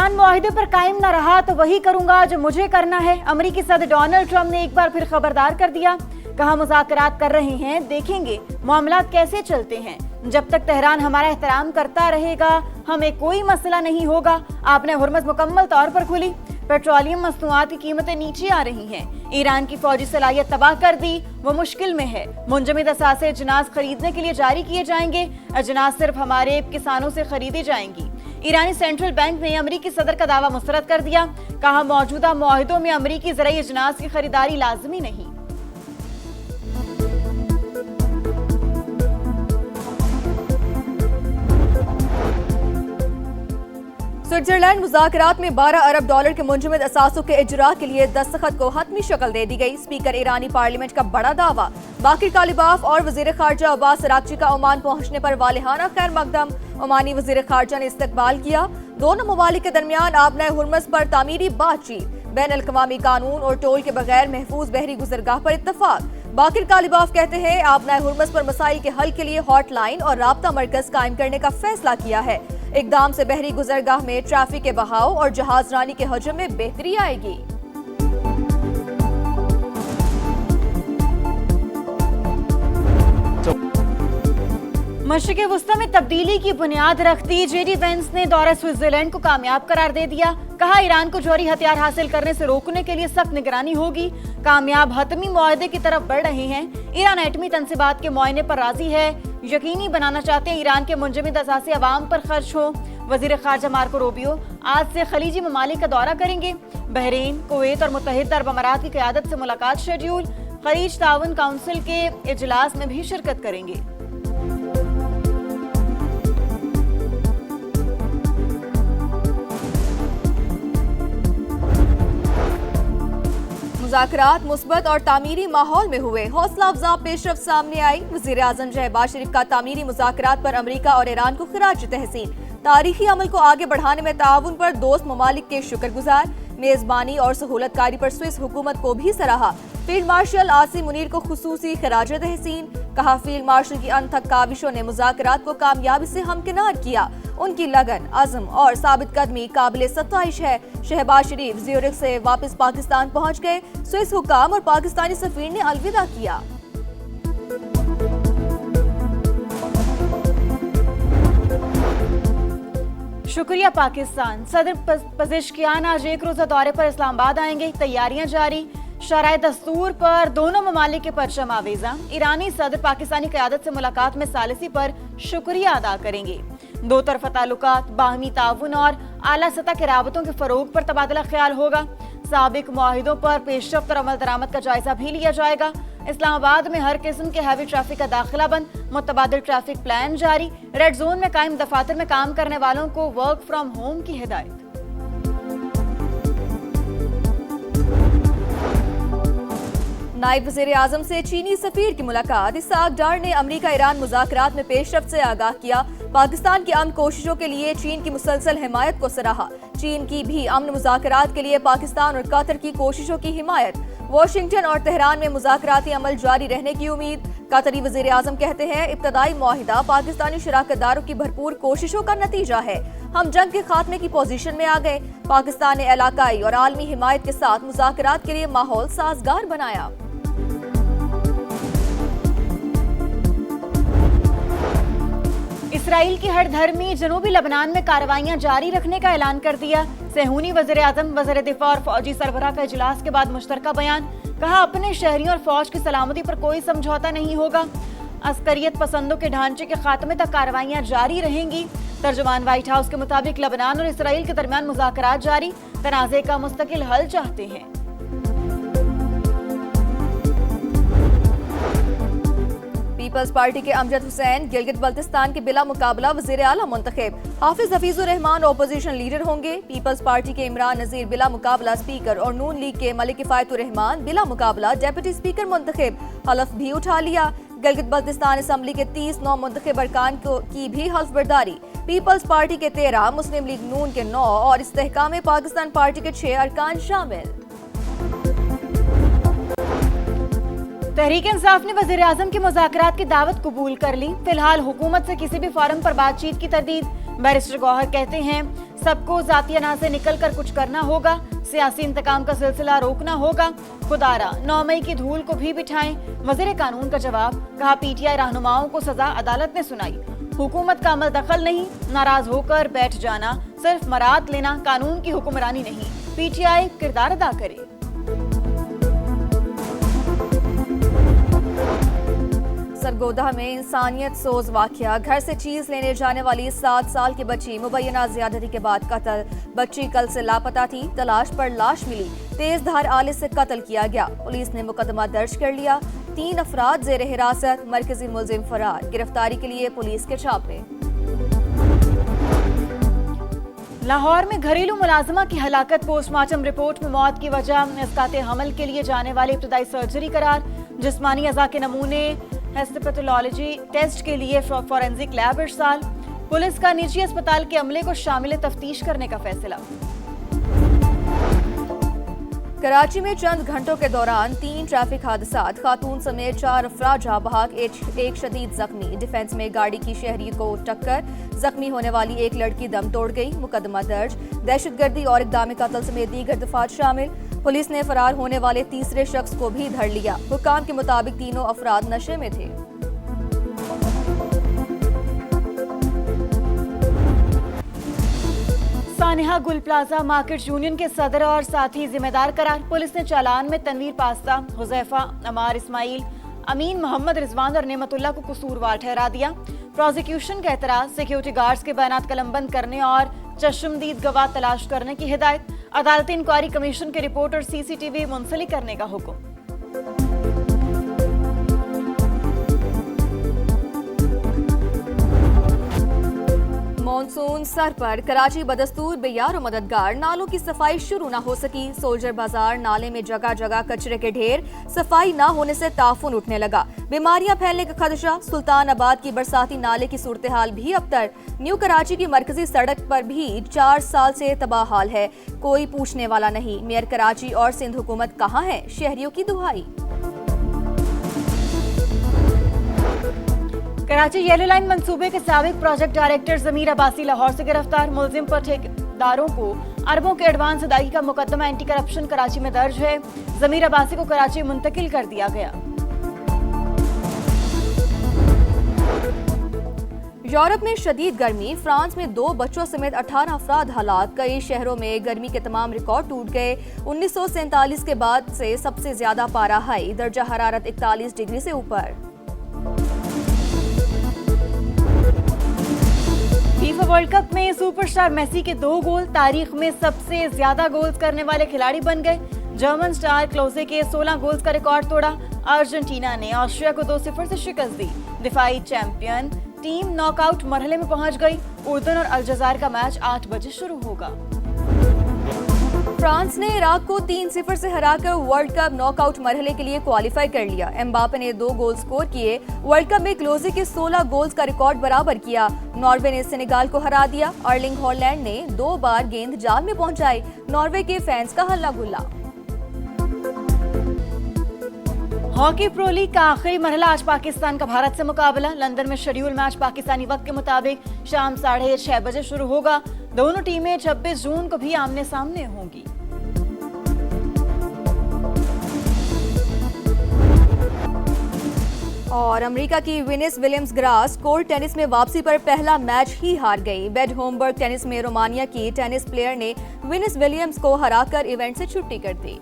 Iran मुआहिदे पर कायम न रहा तो वही करूंगा जो मुझे करना है। अमेरिकी सदर डोनाल्ड ट्रंप ने एक बार फिर खबरदार कर दिया। कहा मुज़ाकरात कर रहे हैं, देखेंगे मामलात कैसे चलते हैं। जब तक तेहरान हमारा एहतराम करता रहेगा हमें कोई मसला नहीं होगा। आपने हुर्मुज़ मुकम्मल तौर पर खुली। पेट्रोलियम मसनूआत की कीमतें नीचे आ रही हैं। ईरान की फौजी सलाहियत तबाह कर दी, वो मुश्किल में है। मुंजमद असासे अजनास खरीदने के लिए जारी किए जाएंगे। अजनास सिर्फ हमारे किसानों से खरीदी जाएंगी। ईरानी सेंट्रल बैंक ने अमेरिकी सदर का दावा मुस्तरद कर दिया। कहा मौजूदा मुआहिदों में अमेरिकी ज़राई अजनास की खरीदारी लाजमी नहीं। स्विट्जरलैंड मुज़ाकरात में 12 अरब डॉलर के मुंजमद असासों के इजरा के लिए दस्तखत को हतमी शक्ल दे दी गई। स्पीकर ईरानी पार्लियामेंट का बड़ा दावा। बाकिर कालिबाफ और वजीर खारजा अब्बास अरागची का ओमान पहुंचने पर वालिहाना खैर मकदम। ओमानी वजीर खारजा ने इस्तकबाल किया। दोनों ममालिक के दरमियान आबनाए हुर्मुज़ पर तामीरी बातचीत। बैन अल-अक़वामी कानून और टोल के बगैर महफूज बहरी गुजरगाह पर इत्तफाक। बाकिर कालिबाफ कहते हैं आबनाए हुर्मुज़ पर मसाइल के हल के लिए हॉटलाइन और राब्ता मरकज कायम करने का फैसला किया है। इकदाम से बहरी गुजरगाह में ट्रैफिक के बहाव और जहाज रानी के हजम में बेहतरी आएगी। मशरिक़ वुस्ता में तब्दीली की बुनियाद रखती जेडी वेंस ने दौरा स्विट्जरलैंड को कामयाब करार दे दिया। कहा ईरान को जौहरी हथियार हासिल करने से रोकने के लिए सख्त निगरानी होगी। कामयाब हतमी मुआहदे की तरफ बढ़ रहे हैं। ईरान एटमी तनसीबात के मुआयने पर राजी है। यकीनी बनाना चाहते हैं ईरान के मुंजमद असासे अवाम पर खर्च हो। वजीर खारजा मार्को रूबियो आज से खलीजी ममालिक का दौरा करेंगे। बहरीन, कुवैत और मुत्तहिदा अरब अमारात की क़यादत से मुलाकात शेड्यूल। खलीज ताउन काउंसिल के इजलास में भी शिरकत करेंगे। मुज़ाकरात मुस्बत और तामीरी माहौल में हुए। हौसला अफजा पेशरफ सामने आई। वज़ीर आज़म शहबाज शरीफ का तामीरी मुज़ाकरात पर अमरीका और ईरान को खिराज तहसीन। तारीखी अमल को आगे बढ़ाने में ताउन पर दोस्त ममालिक के शुक्रगुजार। मेज़बानी और सहूलतकारी पर स्विस हुकूमत को भी सराहा। फील्ड मार्शल आसिम मुनीर को खुसूसी खिराज तहसीन। कहा फील्ड मार्शल की अनथक काविशों ने मुज़ाकरात को कामयाबी से हमकिनार किया। उनकी लगन, अज़्म और साबित कदमी काबिल सत्ताइश है। शहबाज शरीफ ज़्यूरिख से वापस पाकिस्तान पहुंच गए। स्विस हुकाम और पाकिस्तानी सफीर ने अलविदा किया। शुक्रिया पाकिस्तान। सदर पज़ेश्कियान आज एक रोज़ा दौरे पर इस्लामाबाद आएंगे। तैयारियां जारी। शराय दस्तूर पर दोनों ममालिक के परचम आवेजा। ईरानी सदर पाकिस्तानी क़यादत से मुलाकात में सालिसी पर शुक्रिया अदा करेंगे। दो तरफा ताल्लुकात, बाहमी ताउन और आला सतह के राबतों के फरोग पर तबादला ख्याल होगा। साबिक मुआहिदों पर पेशरफ्त और अमल दरामद का जायजा भी लिया जाएगा। इस्लामाबाद में हर किस्म के हैवी ट्रैफिक का दाखिला बंद। मुतबादिल ट्रैफिक प्लान जारी। रेड जोन में कायम दफातर में काम करने वालों को वर्क फ्रॉम होम की हिदायत। नायब वज़ीर आज़म से चीनी सफीर की मुलाकात। इसहाक डार ने अमरीका ईरान मुज़ाकरात में पेशरफ्त से आगाह किया। पाकिस्तान की अमन कोशिशों के लिए चीन की मुसलसल हिमायत को सराहा। चीन की भी अमन मुज़ाकरात के लिए पाकिस्तान और कतर की कोशिशों की हिमायत। वाशिंगटन और तेहरान में मुज़ाकराती अमल जारी रहने की उम्मीद। कतरी वज़ीर आज़म कहते हैं इब्तदाई मुआहिदा पाकिस्तानी शराकतदारों की भरपूर कोशिशों का नतीजा है। हम जंग के खात्मे की पोजीशन में आ गए। पाकिस्तान ने इलाकाई और आलमी हिमायत के साथ मुज़ाकरात के लिए माहौल साजगार बनाया। इसराइल की हर धर्मी जनूबी लबनान में कार्रवाइयां जारी रखने का ऐलान कर दिया। सेहूनी वज़ीर आज़म, वज़ीर दिफा और फौजी सरबराह का इजलास के बाद मुश्तरका बयान। कहा अपने शहरियों और फौज की सलामती पर कोई समझौता नहीं होगा। अस्करियत पसंदों के ढांचे के खात्मे तक कार्रवाइयां जारी रहेंगी। तर्जुमान व्हाइट हाउस के मुताबिक लबनान और इसराइल के दरमियान मुज़ाकरात जारी। तनाज़े का मुस्तकिल हल चाहते हैं। पीपल्स पार्टी के अमजद हुसैन गिलगित बल्तिस्तान के बिला मुकाबला वज़ीर आला मुंतखब। हाफिज हफीजुर रहमान ओपोजिशन लीडर होंगे। पीपल्स पार्टी के इमरान नज़ीर बिला मुकाबला स्पीकर और नून लीग के मलिक किफायतुर रहमान बिला मुकाबला डेप्यूटी स्पीकर मुंतखब। हलफ भी उठा लिया। गिलगित बल्तिस्तान असम्बली के 30 नौ मुंतखब अरकान की भी हल्फ बर्दारी। पीपल्स पार्टी के 13, मुस्लिम लीग नून के 9 और इस्तेहकाम पाकिस्तान पार्टी के 6 अरकान शामिल। तहरीक इंसाफ ने वज़ीर आज़म की मुज़ाकरात की दावत कबूल कर ली। फिलहाल हुकूमत से किसी भी फोरम पर बातचीत की तरदीद। बैरिस्टर गौहर कहते हैं सबको जातियाना से निकलकर कुछ करना होगा, सियासी इंतकाम का सिलसिला रोकना होगा, खुदारा 9 मई की धूल को भी बिठाएं। वजीर कानून का जवाब, कहा पीटीआई रहनुमाओं को सजा अदालत ने सुनाई, हुकूमत का अमल दखल नहीं, नाराज होकर बैठ जाना, सिर्फ मरात लेना कानून की हुक्मरानी नहीं, पीटीआई किरदार अदा करे। सरगोदा में इंसानियत सोज वाकया, घर से चीज लेने जाने वाली 7 साल की बच्ची मुबैना ज्यादती के बाद कत्ल। बच्ची कल से लापता थी, तलाश पर लाश मिली, तेज धार आले से कत्ल किया गया। पुलिस ने मुकदमा दर्ज कर लिया, 3 अफराद जेर हिरासत, मरकजी मुलजिम फरार। गिरफ्तारी के लिए पुलिस के छापे। लाहौर में घरेलू मुलाजिमा की हलाकत, पोस्टमार्टम रिपोर्ट में मौत की वजह इस्काते हमल के लिए जाने वाली इब्तदाई सर्जरी करार। जिस्मानी अज़ा के नमूने हिस्टोपैथोलॉजी टेस्ट के लिए फॉरेंसिक लैब इरसाल। पुलिस का निजी अस्पताल के अमले को शामिल तफ्तीश करने का फैसला। कराची में चंद घंटों के दौरान 3 ट्रैफिक हादसात, खातून समेत 4 अफराद जहां बहक, एक शदीद जख्मी। डिफेंस में गाड़ी की शहरी को टक्कर, जख्मी होने वाली एक लड़की दम तोड़ गई। मुकदमा दर्ज, दहशतगर्दी और इक़दाम कत्ल समेत दीगर दफात शामिल। पुलिस ने फरार होने वाले तीसरे शख्स को भी धर लिया। हुकाम के मुताबिक तीनों अफराद नशे में थे। सानिहा गुल प्लाजा मार्केट यूनियन के सदर और साथी जिम्मेदार करार। पुलिस ने चालान में तनवीर पास्ता, हुजैफा, अमार इस्माइल, अमीन मोहम्मद, रिजवान और नेमतुल्लाह को कसूरवार ठहरा दिया। प्रोसिक्यूशन का एतराज, सिक्योरिटी गार्ड्स के बयानात कलमबंद करने और चश्मदीद गवाह तलाश करने की हिदायत। अदालती इंक्वायरी कमीशन की रिपोर्ट और सीसीटीवी मुंसलिक करने का हुक्म। मॉनसून सर पर, कराची बदस्तूर बेयार और मददगार, नालों की सफाई शुरू न हो सकी। सोल्जर बाजार नाले में जगह जगह कचरे के ढेर, सफाई न होने से ताफुन उठने लगा। बीमारियां फैलने का खदशा। सुल्तानाबाद की बरसाती नाले की सूरत हाल भी अबतर। न्यू कराची की मरकजी सड़क पर भी 4 साल से तबाह हाल है, कोई पूछने वाला नहीं। मेयर कराची और सिंध हुकूमत कहाँ है, शहरियों की दुहाई। कराची येलो लाइन मंसूबे के साबिक प्रोजेक्ट डायरेक्टर जमीर अब्बासी लाहौर से गिरफ्तार। मुलजिम पर ठेकेदारों को अरबों के एडवांस अदायगी का मुकदमा एंटी करप्शन कराची में दर्ज है। जमीर अब्बासी को कराची मुंतकिल कर दिया गया। यूरोप में शदीद गर्मी, फ्रांस में 2 बच्चों समेत 18 अफराद हलाक। कई शहरों में गर्मी के तमाम रिकॉर्ड टूट गए। 1947 के बाद से सबसे ज्यादा पारा हाई, दर्जा हरारत 41 डिग्री से ऊपर। फीफा वर्ल्ड कप में सुपरस्टार मेसी के 2 गोल, तारीख में सबसे ज्यादा गोल्स करने वाले खिलाड़ी बन गए। जर्मन स्टार क्लोजे के 16 गोल्स का रिकॉर्ड तोड़ा। अर्जेंटीना ने ऑस्ट्रिया को 2-0 से शिकस्त दी। दिफाई चैंपियन टीम नॉकआउट मरहले में पहुंच गई। उर्दन और अल्जज़ायर का मैच 8 बजे शुरू होगा। फ्रांस ने इराक को 3-0 से हराकर वर्ल्ड कप नॉकआउट मरहले के लिए क्वालिफाई कर लिया। एम्बापे ने 2 गोल स्कोर किए। वर्ल्ड कप में क्लोजे के 16 गोल्स का रिकॉर्ड बराबर किया। नॉर्वे ने सेनेगाल को हरा दिया। अर्लिंग हॉलैंड ने 2 बार गेंद जाल में पहुंचाई। नॉर्वे के फैंस का हल्ला गुल्ला। हॉकी प्रो लीग का आखिरी मरहला, आज पाकिस्तान का भारत से मुकाबला। लंदन में शेड्यूल मैच पाकिस्तानी वक्त के मुताबिक शाम 6:30 बजे शुरू होगा। दोनों टीमें 26 जून को भी आमने सामने होंगी। और अमेरिका की Venice Williams grass court tennis में वापसी पर पहला मैच ही हार गई। बेड होमबर्ग टेनिस में रोमानिया की टेनिस प्लेयर ने वेनिस विलियम्स को हराकर इवेंट से छुट्टी कर दी।